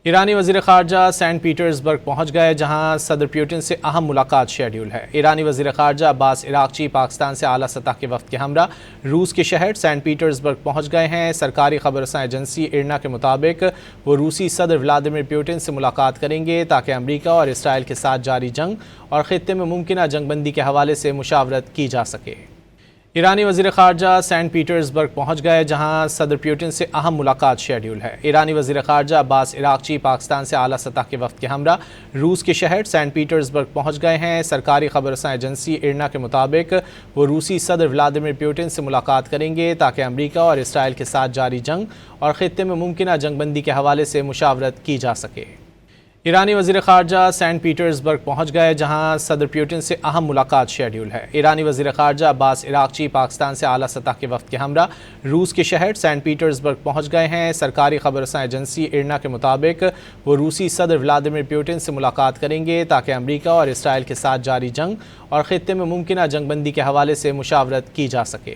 ایرانی وزیر خارجہ سینٹ پیٹرزبرگ پہنچ گئے جہاں صدر پیوٹن سے اہم ملاقات شیڈیول ہے۔ ایرانی وزیر خارجہ عباس عراقچی پاکستان سے اعلیٰ سطح کے وفد کے ہمراہ روس کے شہر سینٹ پیٹرزبرگ پہنچ گئے ہیں۔ سرکاری خبر رساں ایجنسی ایرنا کے مطابق وہ روسی صدر ولادیمیر پیوٹن سے ملاقات کریں گے تاکہ امریکہ اور اسرائیل کے ساتھ جاری جنگ اور خطے میں ممکنہ جنگ بندی کے حوالے سے مشاورت کی جا سکے۔ ایرانی وزیر خارجہ سینٹ پیٹرزبرگ پہنچ گئے جہاں صدر پیوٹن سے اہم ملاقات شیڈیول ہے۔ ایرانی وزیر خارجہ عباس عراقچی پاکستان سے اعلیٰ سطح کے وفد کے ہمراہ روس کے شہر سینٹ پیٹرزبرگ پہنچ گئے ہیں۔ سرکاری خبر رساں ایجنسی ایرنا کے مطابق وہ روسی صدر ولادیمیر پیوٹن سے ملاقات کریں گے تاکہ امریکہ اور اسرائیل کے ساتھ جاری جنگ اور خطے میں ممکنہ جنگ بندی کے حوالے سے مشاورت کی جا سکے۔ ایرانی وزیر خارجہ سینٹ پیٹرزبرگ پہنچ گئے جہاں صدر پیوٹن سے اہم ملاقات شیڈیول ہے۔ ایرانی وزیر خارجہ عباس عراقچی پاکستان سے اعلیٰ سطح کے وفد کے ہمراہ روس کے شہر سینٹ پیٹرزبرگ پہنچ گئے ہیں۔ سرکاری خبر رساں ایجنسی ایرنا کے مطابق وہ روسی صدر ولادیمیر پیوٹن سے ملاقات کریں گے تاکہ امریکہ اور اسرائیل کے ساتھ جاری جنگ اور خطے میں ممکنہ جنگ بندی کے حوالے سے مشاورت کی جا سکے۔